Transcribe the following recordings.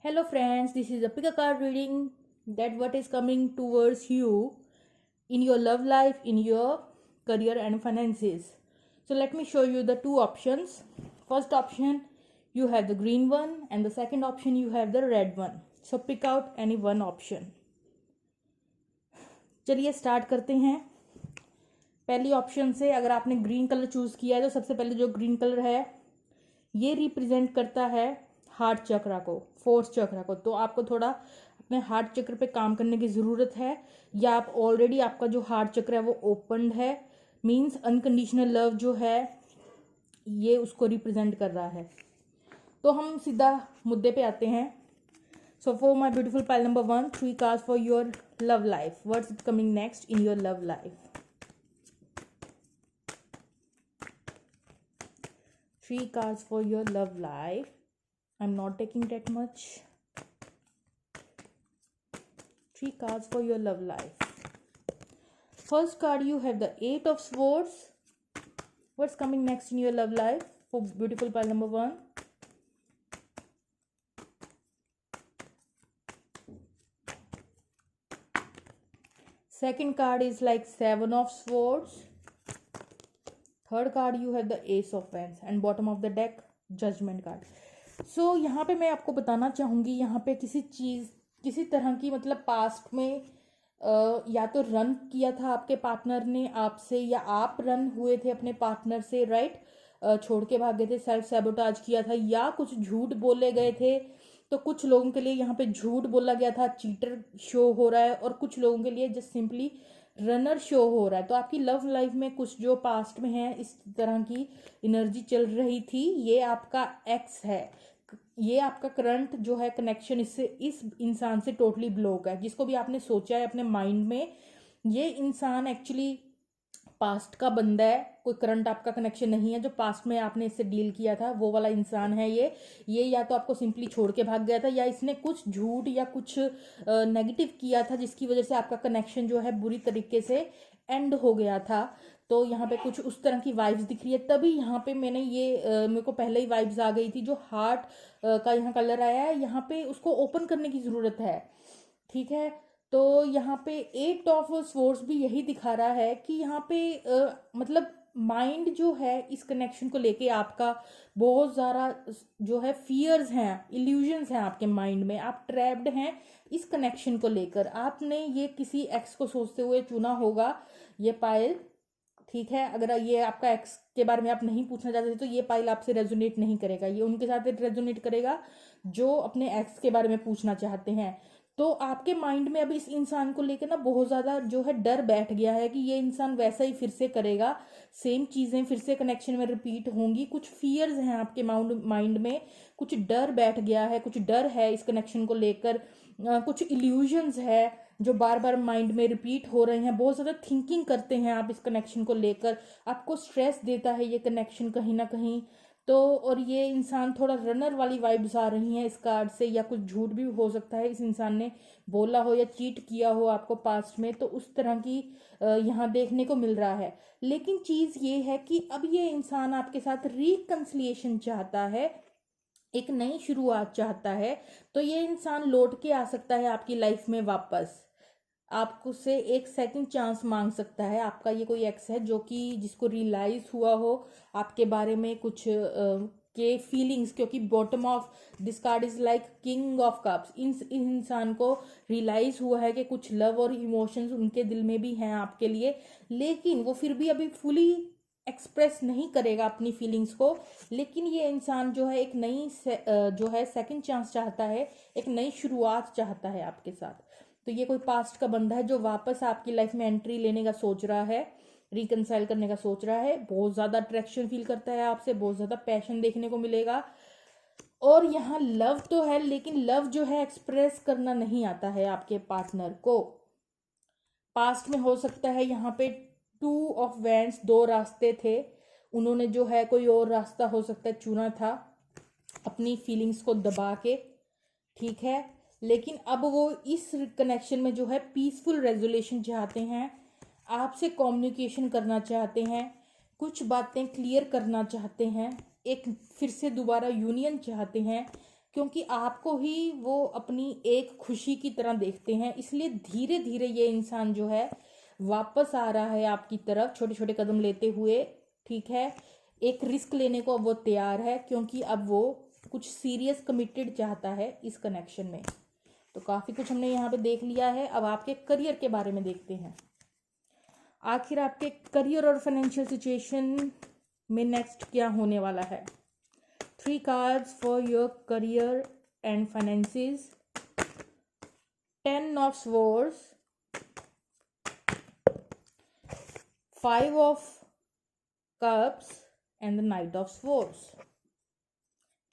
Hello friends, this is a pick a card reading that what is coming towards you in your love life, in your career and finances. So let me show you the two options. First option you have the green one and the second option you have the red one. So pick out any one option. चलिए start करते हैं पहली option से। अगर आपने green colour choose किया है तो सबसे पहले जो ग्रीन कलर है ये रिप्रेजेंट करता है हार्ट चक्रा को, फोर्थ चक्रा को। तो आपको थोड़ा अपने हार्ट चक्र पे काम करने की ज़रूरत है, या आप ऑलरेडी आपका जो हार्ट चक्र है वो ओपनड है, मींस अनकंडीशनल लव जो है ये उसको रिप्रेजेंट कर रहा है। तो हम सीधा मुद्दे पे आते हैं। So for my beautiful pile number 1, 3 cards for your love life. What's it coming next in your love life? 3 cards for your love life. I'm not taking that much. 3 cards for your love life. First card you have the 8 of Swords. What's coming next in your love life for beautiful pile number 1? Second card is like 7 of Swords. Third card you have the ace of wands and bottom of the deck judgement card. So यहाँ पे मैं आपको बताना चाहूँगी, यहाँ पे किसी तरह की मतलब पास्ट में या तो रन किया था आपके पार्टनर ने आपसे, या आप रन हुए थे अपने पार्टनर से, राइट? छोड़ के भाग गए थे, सेल्फ सैबोटाज किया था, या कुछ झूठ बोले गए थे। तो कुछ लोगों के लिए यहाँ पे झूठ बोला गया था, चीटर शो हो रहा है, और कुछ लोगों के लिए जस्ट सिंपली रनर शो हो रहा है। तो आपकी लव लाइफ में कुछ जो पास्ट में है इस तरह की एनर्जी चल रही थी। ये आपका एक्स है, ये आपका करंट जो है कनेक्शन इससे, इस इंसान से टोटली ब्लॉक है। जिसको भी आपने सोचा है अपने माइंड में, ये इंसान एक्चुअली पास्ट का बंदा है, कोई करंट आपका कनेक्शन नहीं है। जो पास्ट में आपने इससे डील किया था वो वाला इंसान है ये या तो आपको सिंपली छोड़ के भाग गया था, या इसने कुछ झूठ या कुछ नेगेटिव किया था जिसकी वजह से आपका कनेक्शन जो है बुरी तरीके से एंड हो गया था। तो यहाँ पे कुछ उस तरह की वाइब्स दिख रही है। तभी यहाँ पे मैंने मेरे को पहले ही वाइब्स आ गई थी। जो हार्ट का यहाँ कलर आया है, यहाँ पे उसको ओपन करने की जरूरत है, ठीक है? तो यहाँ पे 8 ऑफ स्वॉर्ड्स भी यही दिखा रहा है कि यहाँ पे मतलब माइंड जो है इस कनेक्शन को लेके आपका बहुत ज़्यादा जो है फियर्स हैं, इल्यूजन्स हैं आपके माइंड में। आप ट्रैप्ड हैं इस कनेक्शन को लेकर। आपने ये किसी एक्स को सोचते हुए चुना होगा ये पायल, ठीक है? अगर ये आपका एक्स के बारे में आप नहीं पूछना चाहते थे तो ये पाइल आपसे रेजोनेट नहीं करेगा। ये उनके साथ रेजोनेट करेगा जो अपने एक्स के बारे में पूछना चाहते हैं। तो आपके माइंड में अभी इस इंसान को लेकर ना बहुत ज़्यादा जो है डर बैठ गया है कि ये इंसान वैसा ही फिर से करेगा, सेम चीज़ें फिर से कनेक्शन में रिपीट होंगी। कुछ फियर्स हैं आपके माइंड में, कुछ डर बैठ गया है, कुछ डर है इस कनेक्शन को लेकर, कुछ इल्यूजन्स है जो बार बार माइंड में रिपीट हो रहे हैं। बहुत ज़्यादा थिंकिंग करते हैं आप इस कनेक्शन को लेकर, आपको स्ट्रेस देता है ये कनेक्शन कहीं ना कहीं। तो और ये इंसान थोड़ा रनर वाली वाइब्स आ रही हैं इस कार्ड से, या कुछ झूठ भी हो सकता है इस इंसान ने बोला हो या चीट किया हो आपको पास्ट में। तो उस तरह की यहाँ देखने को मिल रहा है। लेकिन चीज़ ये है कि अब ये इंसान आपके साथ रिकंसिलिएशन चाहता है, एक नई शुरुआत चाहता है। तो ये इंसान लौट के आ सकता है आपकी लाइफ में वापस, आपको से एक सेकंड चांस मांग सकता है। आपका ये कोई एक्स है जो कि जिसको रियलाइज हुआ हो आपके बारे में कुछ के फीलिंग्स, क्योंकि bottom of this card is like king of cups. इन इंसान को रियलाइज हुआ है कि कुछ लव और इमोशंस उनके दिल में भी हैं आपके लिए, लेकिन वो फिर भी अभी फुली एक्सप्रेस नहीं करेगा अपनी फीलिंग्स को। लेकिन ये इंसान जो है एक नई जो है सेकंड चांस चाहता है, एक नई शुरुआत चाहता है आपके साथ। तो ये कोई पास्ट का बंदा है जो वापस आपकी लाइफ में एंट्री लेने का सोच रहा है, रिकंसाइल करने का सोच रहा है। बहुत ज़्यादा अट्रैक्शन फील करता है आपसे, बहुत ज़्यादा पैशन देखने को मिलेगा। और यहाँ लव तो है, लेकिन लव जो है एक्सप्रेस करना नहीं आता है आपके पार्टनर को। पास्ट में हो सकता है यहाँ पे 2 ऑफ वैंड्स, 2 रास्ते थे, उन्होंने जो है कोई और रास्ता हो सकता है चुना था अपनी फीलिंग्स को दबा के, ठीक है? लेकिन अब वो इस कनेक्शन में जो है पीसफुल रेजोल्यूशन चाहते हैं, आपसे कम्युनिकेशन करना चाहते हैं, कुछ बातें क्लियर करना चाहते हैं, एक फिर से दोबारा यूनियन चाहते हैं, क्योंकि आपको ही वो अपनी एक खुशी की तरह देखते हैं, इसलिए धीरे धीरे ये इंसान जो है वापस आ रहा है आपकी तरफ, छोटे छोटे कदम लेते हुए। ठीक है, एक रिस्क लेने को अब वो तैयार है, क्योंकि अब वो कुछ सीरियस कमिटेड चाहता है इस कनेक्शन में। तो काफ़ी कुछ हमने यहाँ पे देख लिया है। अब आपके करियर के बारे में देखते हैं, आखिर आपके करियर और फाइनेंशियल सिचुएशन में नेक्स्ट क्या होने वाला है। 3 cards for your career and finances. 10 of swords, 5 of cups and the knight of swords.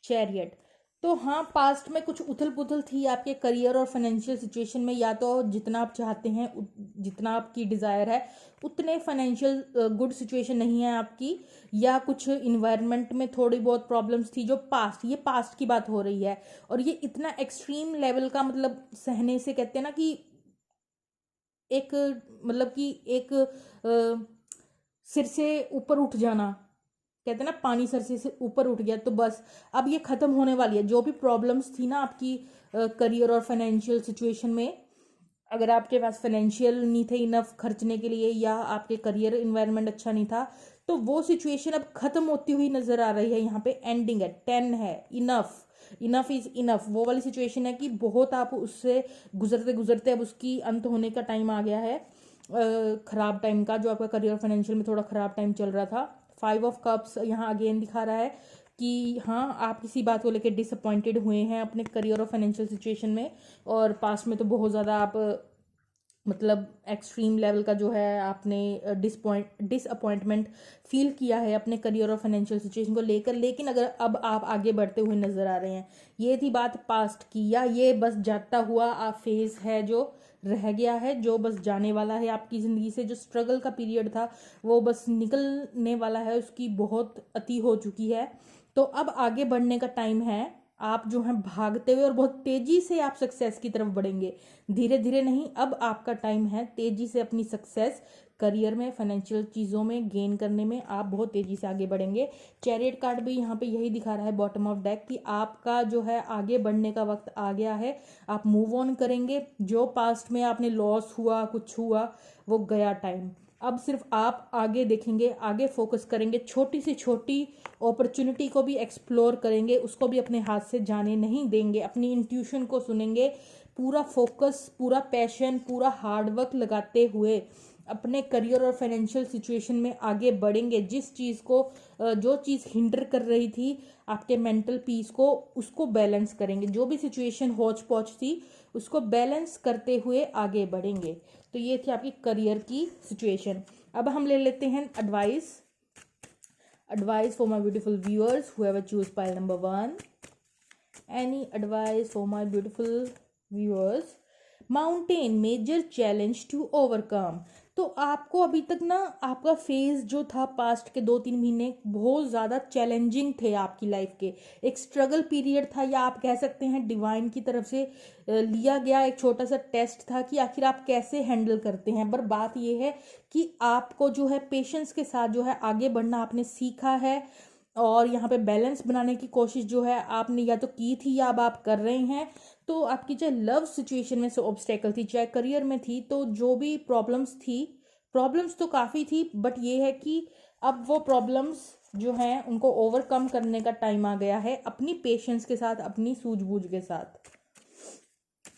Chariot. तो हाँ, पास्ट में कुछ उथल पुथल थी आपके करियर और फाइनेंशियल सिचुएशन में। या तो जितना आप चाहते हैं, जितना आपकी डिज़ायर है, उतने फाइनेंशियल गुड सिचुएशन नहीं है आपकी, या कुछ इन्वायरमेंट में थोड़ी बहुत प्रॉब्लम्स थी जो ये पास्ट की बात हो रही है। और ये इतना एक्सट्रीम लेवल का, मतलब सहने से कहते हैं ना कि एक, मतलब कि एक सिर से ऊपर उठ जाना, कहते हैं ना पानी सर से ऊपर उठ गया, तो बस अब ये खत्म होने वाली है। जो भी प्रॉब्लम्स थी ना आपकी करियर और फाइनेंशियल सिचुएशन में, अगर आपके पास फाइनेंशियल नहीं थे इनफ खर्चने के लिए, या आपके करियर इन्वायरमेंट अच्छा नहीं था, तो वो सिचुएशन अब खत्म होती हुई नजर आ रही है। यहाँ पे एंडिंग है, 10 है, इनफ इज इनफ। वो वाली सिचुएशन है कि बहुत आप उससे गुजरते गुजरते अब उसकी अंत होने का टाइम आ गया है, खराब टाइम का, जो आपका करियर फाइनेंशियल में थोड़ा खराब टाइम चल रहा था। 5 ऑफ कप्स यहाँ अगेन दिखा रहा है कि हाँ, आप किसी बात को लेकर डिसअपॉइंटेड हुए हैं अपने करियर और फाइनेंशियल सिचुएशन में, और पास्ट में तो बहुत ज़्यादा आप, मतलब एक्सट्रीम लेवल का जो है आपने डिसअपॉइंटमेंट फील किया है अपने करियर और फाइनेंशियल सिचुएशन को लेकर। लेकिन अगर अब आप आगे बढ़ते हुए नजर आ रहे हैं, ये थी बात पास्ट की, या ये बस जाता हुआ फेज है जो रह गया है, जो बस जाने वाला है आपकी ज़िंदगी से। जो स्ट्रगल का पीरियड था वो बस निकलने वाला है, उसकी बहुत अति हो चुकी है। तो अब आगे बढ़ने का टाइम है। आप जो हैं भागते हुए और बहुत तेजी से आप सक्सेस की तरफ बढ़ेंगे, धीरे धीरे नहीं। अब आपका टाइम है तेजी से अपनी सक्सेस करियर में, फाइनेंशियल चीज़ों में गेन करने में आप बहुत तेजी से आगे बढ़ेंगे। चैरियट कार्ड भी यहाँ पे यही दिखा रहा है बॉटम ऑफ डेक, कि आपका जो है आगे बढ़ने का वक्त आ गया है। आप मूव ऑन करेंगे, जो पास्ट में आपने लॉस हुआ, कुछ हुआ, वो गया टाइम। अब सिर्फ आप आगे देखेंगे, आगे फोकस करेंगे, छोटी से छोटी अपॉर्चुनिटी को भी एक्सप्लोर करेंगे, उसको भी अपने हाथ से जाने नहीं देंगे, अपनी इंट्यूशन को सुनेंगे, पूरा फोकस, पूरा पैशन, पूरा हार्डवर्क लगाते हुए अपने करियर और फाइनेंशियल सिचुएशन में आगे बढ़ेंगे। जिस चीज़ को, जो चीज़ हिंडर कर रही थी आपके मेंटल पीस को, उसको बैलेंस करेंगे। जो भी सिचुएशन हौच पौच थी उसको बैलेंस करते हुए आगे बढ़ेंगे। तो ये थी आपकी करियर की सिचुएशन। अब हम ले लेते हैं advice for my beautiful viewers, whoever choose pile number 1. Any advice for my beautiful viewers? Mountain, major challenge to overcome. तो आपको अभी तक ना आपका फेज जो था पास्ट के 2-3 महीने बहुत ज़्यादा चैलेंजिंग थे आपकी लाइफ के, एक स्ट्रगल पीरियड था, या आप कह सकते हैं डिवाइन की तरफ से लिया गया एक छोटा सा टेस्ट था कि आखिर आप कैसे हैंडल करते हैं। पर बात यह है कि आपको जो है पेशेंस के साथ जो है आगे बढ़ना आपने सीखा है, और यहाँ पे बैलेंस बनाने की कोशिश जो है आपने या तो की थी या अब आप कर रहे हैं। तो आपकी चाहे लव सिचुएशन में से ऑब्स्टेकल थी, चाहे करियर में थी, तो जो भी प्रॉब्लम्स तो काफ़ी थी, बट ये है कि अब वो प्रॉब्लम्स जो हैं उनको ओवरकम करने का टाइम आ गया है, अपनी पेशेंस के साथ, अपनी सूझबूझ के साथ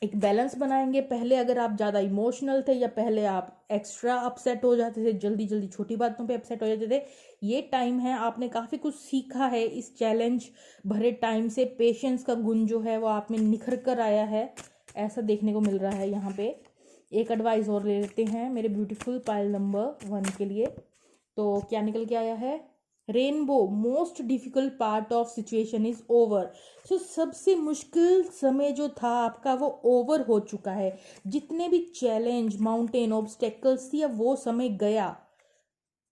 एक बैलेंस बनाएंगे। पहले अगर आप ज़्यादा इमोशनल थे, या पहले आप एक्स्ट्रा अपसेट हो जाते थे, जल्दी जल्दी छोटी बातों पे अपसेट हो जाते थे, ये टाइम है, आपने काफ़ी कुछ सीखा है इस चैलेंज भरे टाइम से। पेशेंस का गुण जो है वो आप में निखर कर आया है, ऐसा देखने को मिल रहा है यहाँ पे। एक एडवाइस और ले लेते हैं मेरे ब्यूटीफुल पाइल नंबर 1 के लिए। तो क्या निकल के आया है? Rainbow, most difficult part of situation is over. So सबसे मुश्किल समय जो था आपका वो ओवर हो चुका है। जितने भी चैलेंज, माउंटेन, ऑब्स्टेकल्स थी, अब वो समय गया,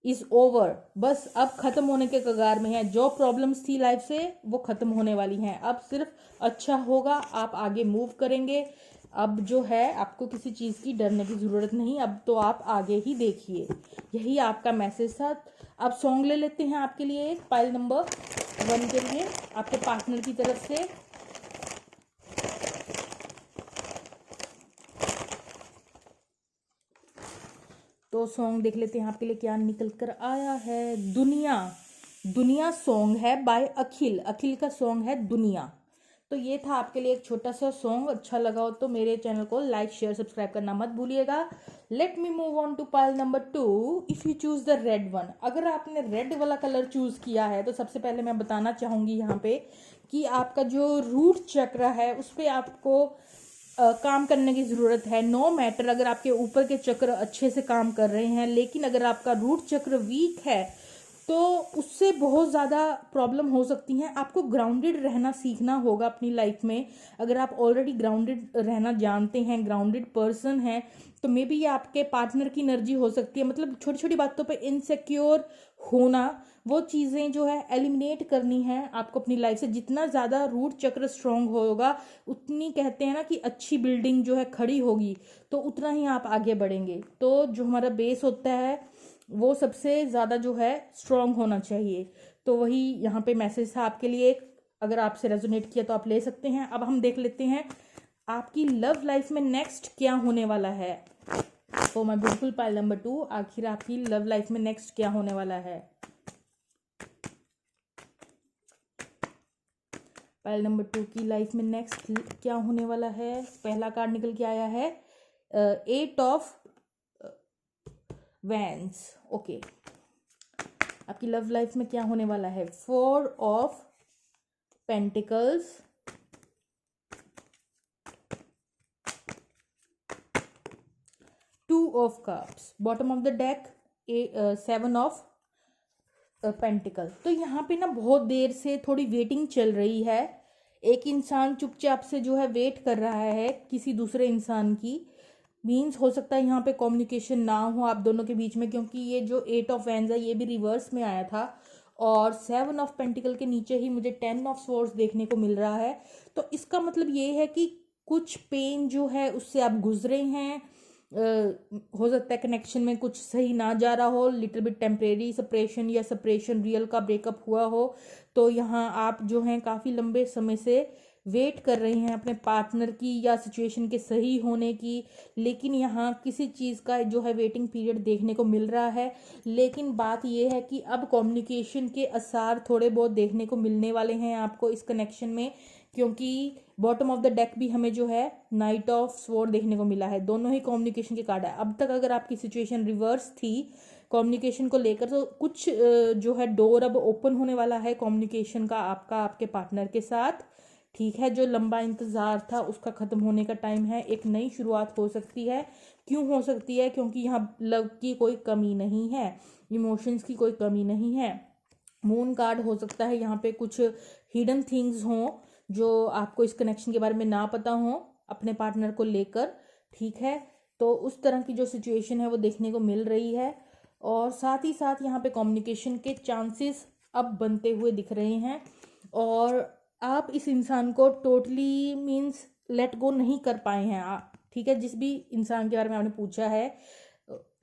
इज ओवर। बस अब खत्म होने के कगार में है। जो प्रॉब्लम्स थी लाइफ से वो खत्म होने वाली हैं। अब सिर्फ अच्छा होगा, आप आगे मूव करेंगे। अब जो है आपको किसी चीज़ की डरने की ज़रूरत नहीं, अब तो आप आगे ही देखिए। यही आपका मैसेज था। अब सॉन्ग ले लेते हैं आपके लिए एक पाइल नंबर 1 के लिए, आपके पार्टनर की तरफ से। तो सॉन्ग देख लेते हैं आपके लिए क्या निकल कर आया है। दुनिया, दुनिया सॉन्ग है बाय अखिल, अखिल का सॉन्ग है दुनिया। तो ये था आपके लिए एक छोटा सा सॉन्ग। अच्छा लगा हो तो मेरे चैनल को लाइक शेयर सब्सक्राइब करना मत भूलिएगा। Let me move on to pile number 2। If you choose the red one, अगर आपने रेड वाला कलर चूज़ किया है तो सबसे पहले मैं बताना चाहूँगी यहाँ पे कि आपका जो रूट चक्र है उस पर आपको काम करने की ज़रूरत है। नो मैटर अगर आपके ऊपर के चक्र अच्छे से काम कर रहे हैं, लेकिन अगर आपका रूट चक्र वीक है तो उससे बहुत ज़्यादा प्रॉब्लम हो सकती हैं। आपको ग्राउंडेड रहना सीखना होगा अपनी लाइफ में। अगर आप ऑलरेडी ग्राउंडेड रहना जानते हैं, ग्राउंडेड पर्सन हैं, तो मे बी ये आपके पार्टनर की एनर्जी हो सकती है। मतलब छोटी छोटी बातों पे इनसिक्योर होना, वो चीज़ें जो है एलिमिनेट करनी है आपको अपनी लाइफ से। जितना ज़्यादा रूट चक्र स्ट्रांग होगा उतनी, कहते हैं ना कि अच्छी बिल्डिंग जो है खड़ी होगी, तो उतना ही आप आगे बढ़ेंगे। तो जो हमारा बेस होता है वो सबसे ज़्यादा जो है स्ट्रांग होना चाहिए। तो वही यहाँ पे मैसेज था आपके लिए। अगर आपसे रेजोनेट किया तो आप ले सकते हैं। अब हम देख लेते हैं आपकी लव लाइफ में नेक्स्ट क्या होने वाला है। तो मैं बिल्कुल पाइल नंबर 2, आखिर आपकी लव लाइफ में नेक्स्ट क्या होने वाला है। पाइल नंबर 2 की लाइफ में नेक्स्ट क्या होने वाला है। पहला कार्ड निकल के आया है 8 ऑफ वैंस। ओके, आपकी लव लाइफ में क्या होने वाला है। 4 of pentacles, 2 of cups, bottom of the deck 7 of pentacle. तो यहाँ पे ना बहुत देर से थोड़ी वेटिंग चल रही है। एक इंसान चुपचाप से जो है वेट कर रहा है किसी दूसरे इंसान की। मीन्स हो सकता है यहाँ पे कम्युनिकेशन ना हो आप दोनों के बीच में, क्योंकि ये जो 8 ऑफ वैंस है ये भी रिवर्स में आया था, और 7 ऑफ पेंटिकल के नीचे ही मुझे 10 ऑफ स्वॉर्ड्स देखने को मिल रहा है। तो इसका मतलब ये है कि कुछ पेन जो है उससे आप गुजरे हैं। हो सकता है कनेक्शन में कुछ सही ना जा रहा हो, लिटिल बिट टेम्परेरी सेपरेशन या सेपरेशन रियल का ब्रेकअप हुआ हो। तो यहाँ आप जो हैं काफ़ी लंबे समय से वेट कर रहे हैं अपने पार्टनर की या सिचुएशन के सही होने की, लेकिन यहाँ किसी चीज़ का जो है वेटिंग पीरियड देखने को मिल रहा है। लेकिन बात यह है कि अब कम्युनिकेशन के आसार थोड़े बहुत देखने को मिलने वाले हैं आपको इस कनेक्शन में, क्योंकि बॉटम ऑफ द डेक भी हमें जो है नाइट ऑफ स्वॉर्ड देखने को मिला है। दोनों ही कम्युनिकेशन के कार्ड है। अब तक अगर आपकी सिचुएशन रिवर्स थी कम्युनिकेशन को लेकर, तो कुछ जो है डोर अब ओपन होने वाला है कम्युनिकेशन का आपका आपके पार्टनर के साथ। ठीक है, जो लंबा इंतज़ार था उसका ख़त्म होने का टाइम है। एक नई शुरुआत हो सकती है। क्यों हो सकती है? क्योंकि यहाँ लव की कोई कमी नहीं है, इमोशंस की कोई कमी नहीं है। मून कार्ड हो सकता है यहाँ पे कुछ हिडन थिंग्स हों जो आपको इस कनेक्शन के बारे में ना पता हो अपने पार्टनर को लेकर। ठीक है, तो उस तरह की जो सिचुएशन है वो देखने को मिल रही है। और साथ ही साथ यहाँ पे कम्युनिकेशन के चांसेस अब बनते हुए दिख रहे हैं, और आप इस इंसान को टोटली मीन्स लेट गो नहीं कर पाए हैं। ठीक है, जिस भी इंसान के बारे में आपने पूछा है,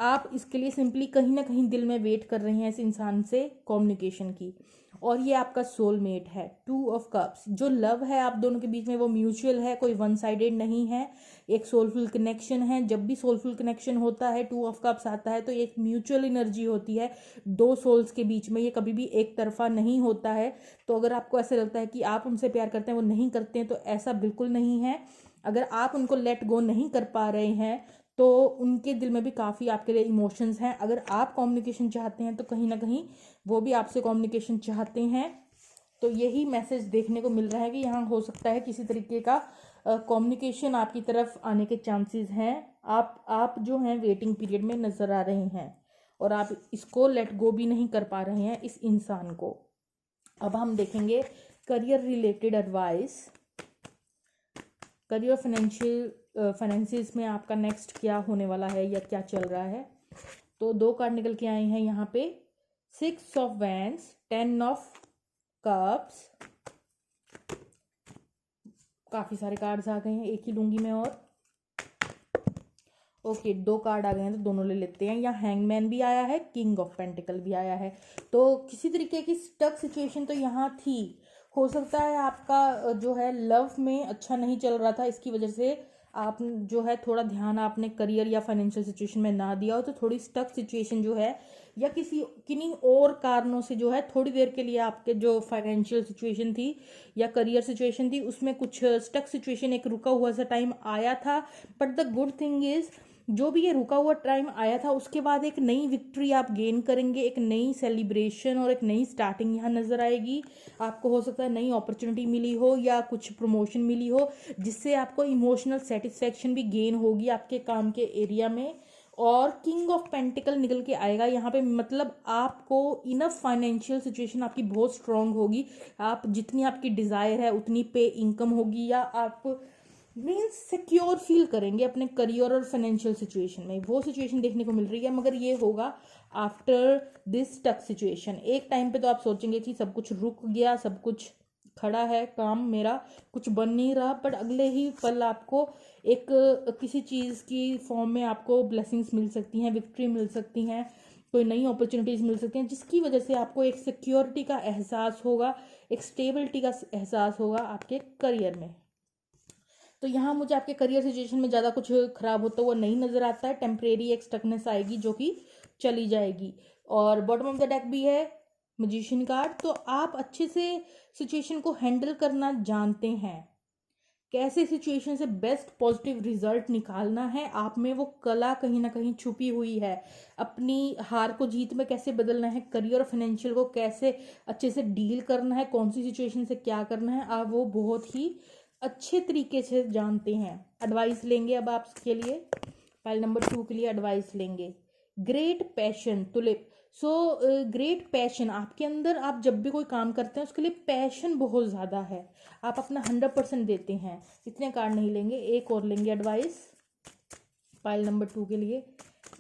आप इसके लिए सिंपली कहीं ना कहीं दिल में वेट कर रहे हैं इस इंसान से कम्युनिकेशन की, और ये आपका सोलमेट है। 2 ऑफ कप्स, जो लव है आप दोनों के बीच में वो म्यूचुअल है, कोई वन साइडेड नहीं है, एक सोलफुल कनेक्शन है। जब भी सोलफुल कनेक्शन होता है 2 ऑफ कप्स आता है तो एक म्यूचुअल एनर्जी होती है दो सोल्स के बीच में, ये कभी भी एक तरफा नहीं होता है। तो अगर आपको ऐसा लगता है कि आप उनसे प्यार करते हैं वो नहीं करते हैं, तो ऐसा बिल्कुल नहीं है। अगर आप उनको लेट गो नहीं कर पा रहे हैं तो उनके दिल में भी काफ़ी आपके लिए इमोशंस हैं। अगर आप कम्युनिकेशन चाहते हैं तो कहीं ना कहीं वो भी आपसे कम्युनिकेशन चाहते हैं। तो यही मैसेज देखने को मिल रहा है कि यहाँ हो सकता है किसी तरीके का कम्युनिकेशन आपकी तरफ आने के चांसेस हैं। आप जो हैं वेटिंग पीरियड में नज़र आ रहे हैं, और आप इसको लेट गो भी नहीं कर पा रहे हैं इस इंसान को। अब हम देखेंगे career related advice. Career financials में आपका नेक्स्ट क्या होने वाला है या क्या चल रहा है। तो 2 कार्ड निकल के आए हैं यहाँ पे 6 ऑफ वैंस, 10 ऑफ कप्स। काफ़ी सारे कार्ड्स आ गए हैं, एक ही लूँगी मैं। और ओके, 2 कार्ड आ गए हैं तो दोनों ले लेते हैं। यहाँ हैंगमैन भी आया है, किंग ऑफ पेंटिकल भी आया है। तो किसी तरीके की स्टक सिचुएशन तो यहाँ थी। हो सकता है आपका जो है लव में अच्छा नहीं चल रहा था, इसकी वजह से आप जो है थोड़ा ध्यान आपने करियर या फाइनेंशियल सिचुएशन में ना दिया हो तो थोड़ी स्टक सिचुएशन जो है या किन्हीं और कारणों से जो है थोड़ी देर के लिए आपके जो फाइनेंशियल सिचुएशन थी या करियर सिचुएशन थी उसमें कुछ स्टक सिचुएशन, एक रुका हुआ सा टाइम आया था। But the good thing is जो भी ये रुका हुआ टाइम आया था उसके बाद एक नई विक्ट्री आप गेन करेंगे, एक नई सेलिब्रेशन और एक नई स्टार्टिंग यहाँ नजर आएगी। आपको हो सकता है नई अपॉर्चुनिटी मिली हो या कुछ प्रमोशन मिली हो जिससे आपको इमोशनल सेटिस्फेक्शन भी गेन होगी आपके काम के एरिया में। और किंग ऑफ पेंटिकल निकल के आएगा यहाँ पे, मतलब आपको इनफ फाइनेंशियल सिचुएशन आपकी बहुत स्ट्रांग होगी। आप जितनी आपकी डिजायर है उतनी पे इनकम होगी या आप मीन्स सिक्योर फील करेंगे अपने करियर और फाइनेंशियल सिचुएशन में, वो सिचुएशन देखने को मिल रही है। मगर ये होगा आफ्टर दिस टक सिचुएशन। एक टाइम पे तो आप सोचेंगे कि सब कुछ रुक गया, सब कुछ खड़ा है, काम मेरा कुछ बन नहीं रहा, बट अगले ही पल आपको एक किसी चीज़ की फॉर्म में आपको ब्लेसिंग्स मिल सकती हैं, विक्ट्री मिल सकती हैं, कोई नई अपॉर्चुनिटीज़ मिल सकती हैं जिसकी वजह से आपको एक सिक्योरिटी का एहसास होगा, एक स्टेबिलिटी का एहसास होगा आपके करियर में। तो यहाँ मुझे आपके करियर सिचुएशन में ज़्यादा कुछ खराब होता हुआ नहीं नज़र आता है। टेम्परेरी एक स्टकनेस आएगी जो कि चली जाएगी। और बॉटम ऑफ द डेक भी है मैजिशियन कार्ड। तो आप अच्छे से सिचुएशन को हैंडल करना जानते हैं, कैसे सिचुएशन से बेस्ट पॉजिटिव रिजल्ट निकालना है, आप में वो कला कहीं ना कहीं छुपी हुई है। अपनी हार को जीत में कैसे बदलना है, करियर और फाइनेंशियल को कैसे अच्छे से डील करना है, कौन सी सिचुएशन से क्या करना है, आप वो बहुत ही अच्छे तरीके से जानते हैं। एडवाइस लेंगे अब आपके लिए, पाइल नंबर 2 के लिए एडवाइस लेंगे। Great passion tulip. So great passion आपके अंदर, आप जब भी कोई काम करते हैं उसके लिए पैशन बहुत ज़्यादा है, आप अपना 100% देते हैं। इतने कार्ड नहीं लेंगे, एक और लेंगे एडवाइस पाइल नंबर 2 के लिए,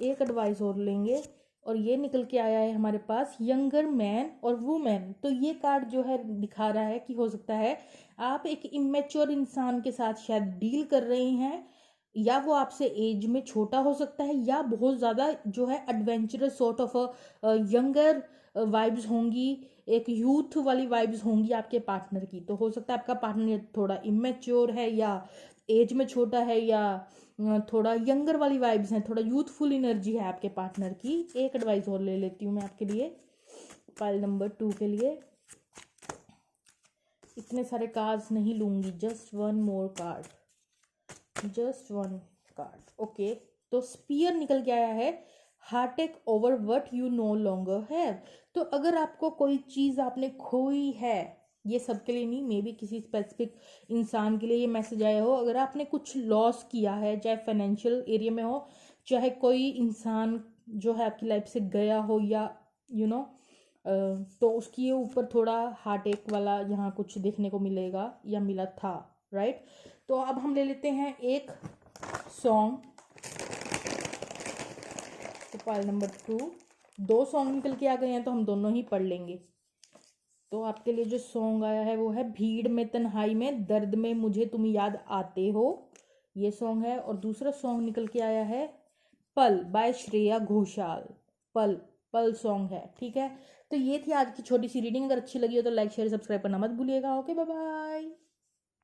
एक एडवाइस और लेंगे। और ये निकल के आया है हमारे पास यंगर मैन और वुमेन। तो ये कार्ड जो है दिखा रहा है कि हो सकता है आप एक इमेच्योर इंसान के साथ शायद डील कर रही हैं, या वो आपसे एज में छोटा हो सकता है, या बहुत ज़्यादा जो है adventurous sort of younger vibes होंगी, एक यूथ वाली वाइब्स होंगी आपके पार्टनर की। तो हो सकता है आपका पार्टनर थोड़ा इमेच्योर है या एज में छोटा है या थोड़ा यंगर वाली वाइब्स हैं, थोड़ा यूथफुल एनर्जी है आपके पार्टनर की। एक एडवाइस और ले लेती हूँ मैं आपके लिए पाइल नंबर 2 के लिए। इतने सारे कार्ड्स नहीं लूंगी, just one more card, just one card. Okay, तो स्पीयर निकल के आया है Heartect over what you know longer have. तो अगर आपको कोई चीज़ आपने खोई है, ये सबके लिए नहीं, मे बी किसी स्पेसिफिक इंसान के लिए ये मैसेज आया हो। अगर आपने कुछ लॉस किया है, चाहे फाइनेंशियल एरिया में हो, चाहे कोई इंसान जो है आपकी लाइफ से गया हो, या यू नो तो उसके ऊपर थोड़ा हार्ट एक वाला यहाँ कुछ देखने को मिलेगा या मिला था, राइट। तो अब हम ले लेते हैं एक सॉन्ग। तो पाइल नंबर 2, 2 सॉन्ग निकल के आ गए हैं तो हम दोनों ही पढ़ लेंगे। तो आपके लिए जो सॉन्ग आया है वो है भीड़ में तन्हाई में दर्द में मुझे तुम याद आते हो, ये सॉन्ग है। और दूसरा सॉन्ग निकल के आया है पल बाय श्रेया घोषाल, पल पल सॉन्ग है, ठीक है। तो ये थी आज की छोटी सी रीडिंग। अगर अच्छी लगी हो तो लाइक शेयर सब्सक्राइब करना मत भूलिएगा। Okay, bye bye.